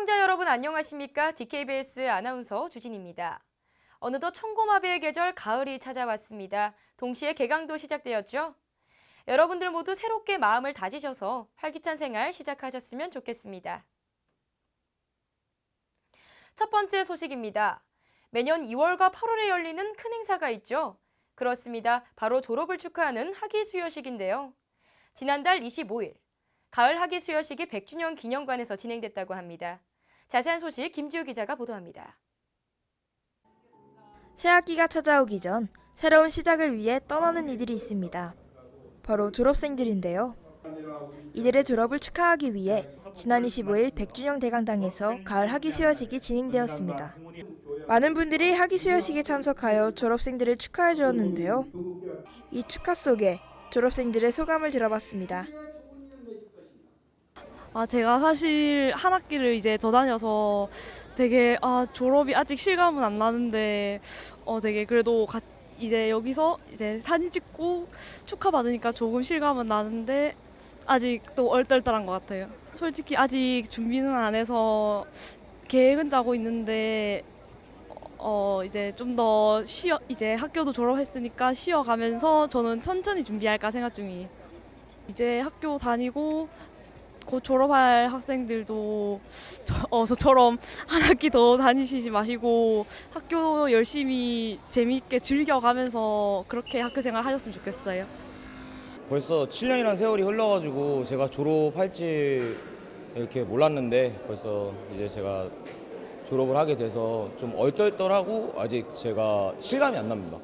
시청자 여러분 안녕하십니까? DKBS 아나운서 주진입니다. 어느덧 청고마비의 계절 가을이 찾아왔습니다. 동시에 개강도 시작되었죠? 여러분들 모두 새롭게 마음을 다지셔서 활기찬 생활 시작하셨으면 좋겠습니다. 첫 번째 소식입니다. 매년 2월과 8월에 열리는 큰 행사가 있죠? 그렇습니다. 바로 졸업을 축하하는 학위수여식인데요. 지난달 25일, 가을 학위수여식이 100주년 기념관에서 진행됐다고 합니다. 자세한 소식 김지우 기자가 보도합니다. 새학기가 찾아오기 전 새로운 시작을 위해 떠나는 이들이 있습니다. 바로 졸업생들인데요. 이들의 졸업을 축하하기 위해 지난 25일 100주년 대강당에서 가을 학위수여식이 진행되었습니다. 많은 분들이 학위수여식에 참석하여 졸업생들을 축하해 주었는데요. 이 축하 속에 졸업생들의 소감을 들어봤습니다. 제가 사실 한 학기를 이제 더 다녀서 되게 졸업이 아직 실감은 안 나는데 되게 그래도 이제 여기서 이제 사진 찍고 축하받으니까 조금 실감은 나는데 아직도 얼떨떨한 것 같아요. 솔직히 아직 준비는 안 해서 계획은 짜고 있는데 이제 좀 더 이제 학교도 졸업했으니까 쉬어가면서 저는 천천히 준비할까 생각 중이에요. 이제 학교 다니고 곧 졸업할 학생들도 저처럼 한 학기 더 다니시지 마시고 학교 열심히 재미있게 즐겨가면서 그렇게 학교 생활 하셨으면 좋겠어요. 벌써 7년이라는 세월이 흘러가지고 제가 졸업할지 이렇게 몰랐는데 벌써 이제 제가 졸업을 하게 돼서 좀 얼떨떨하고 아직 제가 실감이 안 납니다.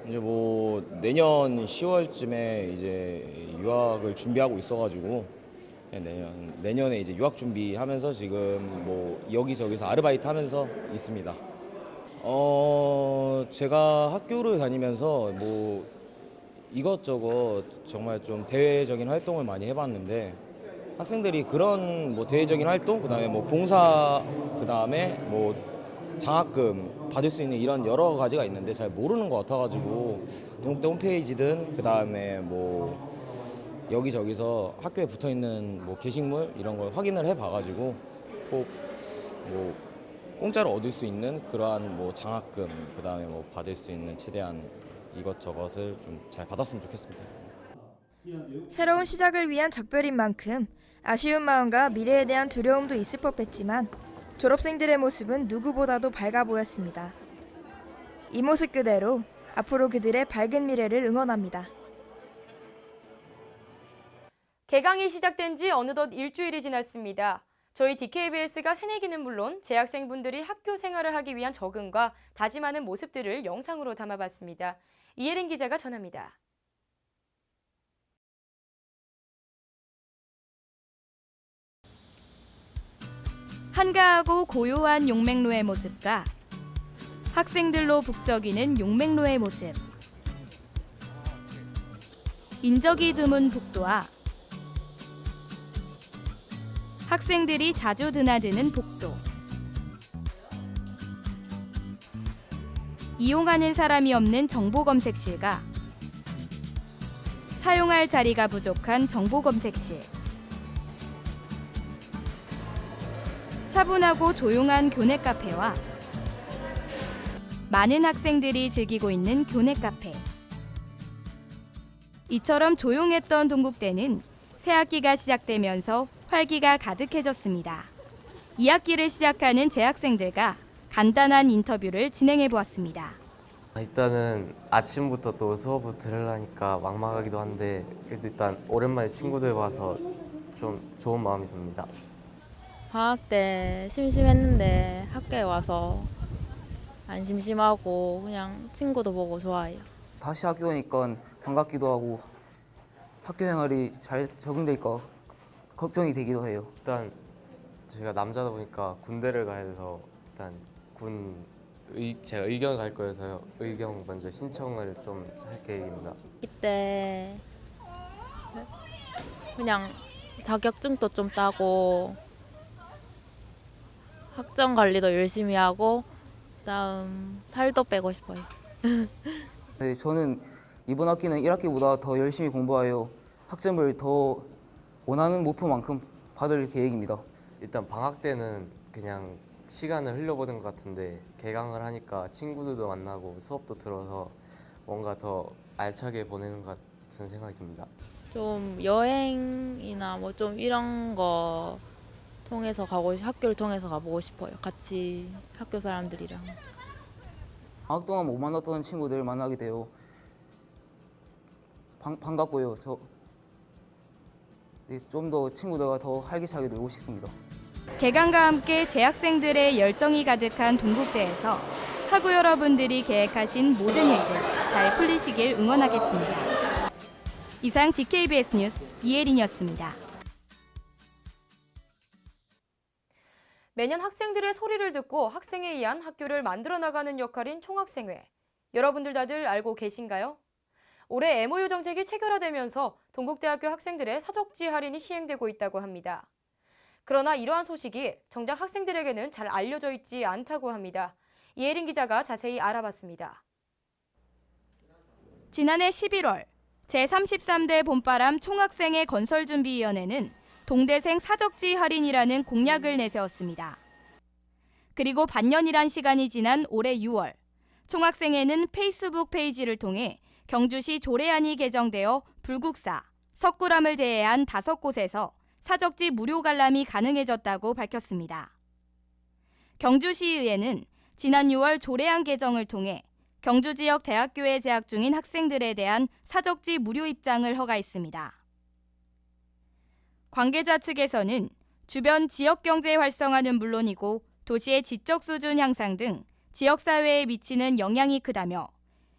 이제 뭐 내년 10월쯤에 이제 유학을 준비하고 있어가지고 내년에 이제 유학 준비하면서 지금 뭐 여기저기서 아르바이트 하면서 있습니다. 제가 학교를 다니면서 뭐 이것저것 정말 좀 대외적인 활동을 많이 해봤는데 학생들이 그런 뭐 대외적인 활동, 그다음에 뭐 봉사, 그다음에 뭐 장학금 받을 수 있는 이런 여러 가지가 있는데 잘 모르는 것 같아가지고 동국대 홈페이지든 그다음에 뭐 여기저기서 학교에 붙어 있는 뭐 게시물 이런 걸 확인을 해봐가지고 꼭 뭐 공짜로 얻을 수 있는 그러한 뭐 장학금, 그다음에 뭐 받을 수 있는 최대한 이것저것을 좀 잘 받았으면 좋겠습니다. 새로운 시작을 위한 작별인 만큼 아쉬운 마음과 미래에 대한 두려움도 있을 법했지만 졸업생들의 모습은 누구보다도 밝아 보였습니다. 이 모습 그대로 앞으로 그들의 밝은 미래를 응원합니다. 개강이 시작된 지 어느덧 일주일이 지났습니다. 저희 DKBS가 새내기는 물론 재학생분들이 학교 생활을 하기 위한 적응과 다짐하는 모습들을 영상으로 담아봤습니다. 이혜린 기자가 전합니다. 한가하고 고요한 용맹로의 모습과 학생들로 북적이는 용맹로의 모습. 인적이 드문 복도와 학생들이 자주 드나드는 복도. 이용하는 사람이 없는 정보검색실과 사용할 자리가 부족한 정보검색실. 차분하고 조용한 교내 카페와 많은 학생들이 즐기고 있는 교내 카페. 이처럼 조용했던 동국대는 새학기가 시작되면서 활기가 가득해졌습니다. 2학기를 시작하는 재학생들과 간단한 인터뷰를 진행해 보았습니다. 일단은 아침부터 또 수업을 들으려니까 막막하기도 한데 그래도 일단 오랜만에 친구들 봐서 좀 좋은 마음이 듭니다. 방학 때 심심했는데 학교에 와서 안 심심하고 그냥 친구도 보고 좋아해요. 다시 학교 오니까 반갑기도 하고 학교 생활이 잘 적응될까 걱정이 되기도 해요. 일단 제가 남자다 보니까 군대를 가야 돼서 일단 제가 의경 갈 거여서요. 의경 먼저 신청을 좀 할 계획입니다. 이때 그냥 자격증도 좀 따고 학점 관리도 열심히 하고 그다음 살도 빼고 싶어요. 네, 저는 이번 학기는 1학기보다 더 열심히 공부하여 학점을 더 원하는 목표만큼 받을 계획입니다. 일단 방학 때는 그냥 시간을 흘려보낸 것 같은데 개강을 하니까 친구들도 만나고 수업도 들어서 뭔가 더 알차게 보내는 것 같은 생각이 듭니다. 좀 여행이나 뭐 좀 이런 거 통해서 학교를 통해서 가보고 싶어요. 같이 학교 사람들이랑. 방학 동안 못 만났던 친구들 만나게 돼요. 반갑고요. 좀 더 친구들과 더 활기차게 놀고 싶습니다. 개강과 함께 재학생들의 열정이 가득한 동국대에서 학우 여러분들이 계획하신 모든 일들 잘 풀리시길 응원하겠습니다. 이상 DKBS 뉴스 이혜린이었습니다. 매년 학생들의 소리를 듣고 학생에 의한 학교를 만들어 나가는 역할인 총학생회. 여러분들 다들 알고 계신가요? 올해 MOU 정책이 체결화되면서 동국대학교 학생들의 사적지 할인이 시행되고 있다고 합니다. 그러나 이러한 소식이 정작 학생들에게는 잘 알려져 있지 않다고 합니다. 이혜린 기자가 자세히 알아봤습니다. 지난해 11월 제33대 봄바람 총학생회 건설준비위원회는 동대생 사적지 할인이라는 공약을 내세웠습니다. 그리고 반년이란 시간이 지난 올해 6월 총학생회는 페이스북 페이지를 통해 경주시 조례안이 개정되어 불국사, 석굴암을 제외한 5곳에서 사적지 무료 관람이 가능해졌다고 밝혔습니다. 경주시의회는 지난 6월 조례안 개정을 통해 경주 지역 대학교에 재학 중인 학생들에 대한 사적지 무료 입장을 허가했습니다. 관계자 측에서는 주변 지역 경제 활성화는 물론이고 도시의 지적 수준 향상 등 지역사회에 미치는 영향이 크다며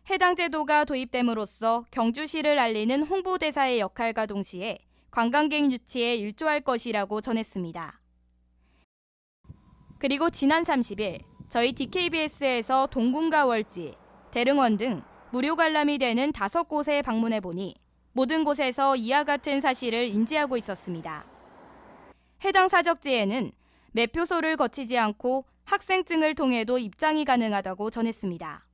해당 제도가 도입됨으로써 경주시를 알리는 홍보대사의 역할과 동시에 관광객 유치에 일조할 것이라고 전했습니다. 그리고 지난 30일 저희 DKBS에서 동궁과 월지, 대릉원 등 무료 관람이 되는 5곳에 방문해 보니 모든 곳에서 이와 같은 사실을 인지하고 있었습니다. 해당 사적지에는 매표소를 거치지 않고 학생증을 통해도 입장이 가능하다고 전했습니다.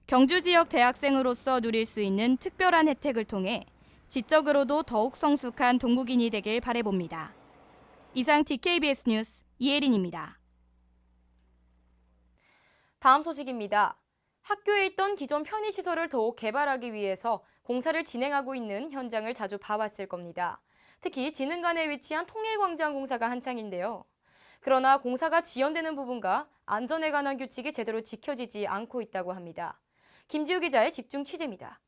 경주 지역 대학생으로서 누릴 수 있는 특별한 혜택을 통해 지적으로도 더욱 성숙한 동국인이 되길 바라봅니다. 이상 DKBS 뉴스 이혜린입니다. 다음 소식입니다. 학교에 있던 기존 편의시설을 더욱 개발하기 위해서 공사를 진행하고 있는 현장을 자주 봐왔을 겁니다. 특히 진흥관에 위치한 통일광장 공사가 한창인데요. 그러나 공사가 지연되는 부분과 안전에 관한 규칙이 제대로 지켜지지 않고 있다고 합니다. 김지우 기자의 집중 취재입니다.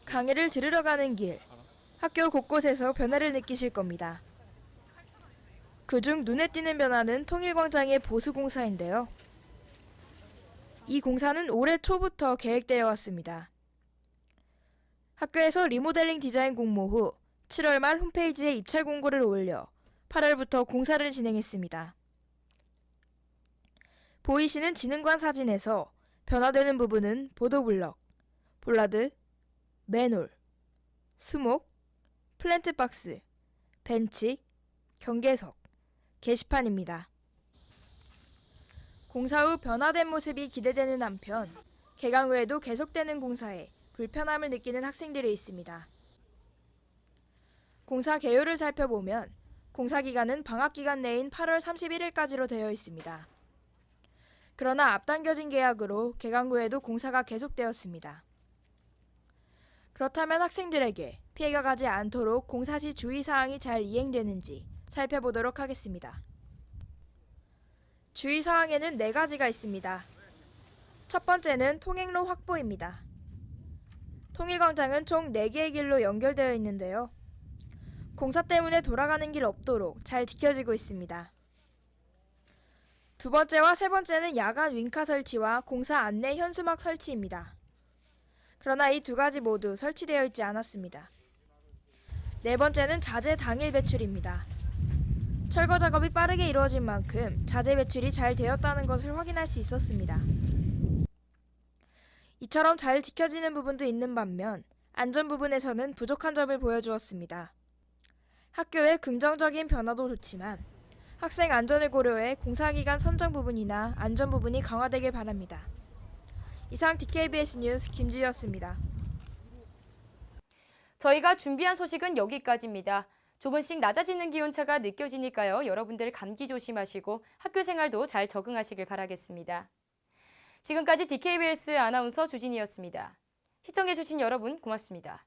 강의를 들으러 가는 길, 학교 곳곳에서 변화를 느끼실 겁니다. 그중 눈에 띄는 변화는 통일광장의 보수공사인데요. 이 공사는 올해 초부터 계획되어 왔습니다. 학교에서 리모델링 디자인 공모 후 7월 말 홈페이지에 입찰 공고를 올려 8월부터 공사를 진행했습니다. 보이시는 진흥관 사진에서 변화되는 부분은 보도블럭, 볼라드, 맨홀, 수목, 플랜트박스, 벤치, 경계석, 게시판입니다. 공사 후 변화된 모습이 기대되는 한편 개강 후에도 계속되는 공사에 불편함을 느끼는 학생들이 있습니다. 공사 개요를 살펴보면 공사 기간은 방학 기간 내인 8월 31일까지로 되어 있습니다. 그러나 앞당겨진 계약으로 개강 후에도 공사가 계속되었습니다. 그렇다면 학생들에게 피해가 가지 않도록 공사 시 주의사항이 잘 이행되는지 살펴보도록 하겠습니다. 주의사항에는 4가지가 있습니다. 첫 번째는 통행로 확보입니다. 통일광장은 총 4개의 길로 연결되어 있는데요. 공사 때문에 돌아가는 길 없도록 잘 지켜지고 있습니다. 두 번째와 세 번째는 야간 윙카 설치와 공사 안내 현수막 설치입니다. 그러나 이 2가지 모두 설치되어 있지 않았습니다. 네 번째는 자재 당일 배출입니다. 철거 작업이 빠르게 이루어진 만큼 자재 배출이 잘 되었다는 것을 확인할 수 있었습니다. 이처럼 잘 지켜지는 부분도 있는 반면 안전 부분에서는 부족한 점을 보여주었습니다. 학교의 긍정적인 변화도 좋지만 학생 안전을 고려해 공사기간 선정 부분이나 안전 부분이 강화되길 바랍니다. 이상 DKBS 뉴스 김지우였습니다. 저희가 준비한 소식은 여기까지입니다. 조금씩 낮아지는 기온차가 느껴지니까요. 여러분들 감기 조심하시고 학교 생활도 잘 적응하시길 바라겠습니다. 지금까지 DKBS 아나운서 주진이었습니다. 시청해주신 여러분 고맙습니다.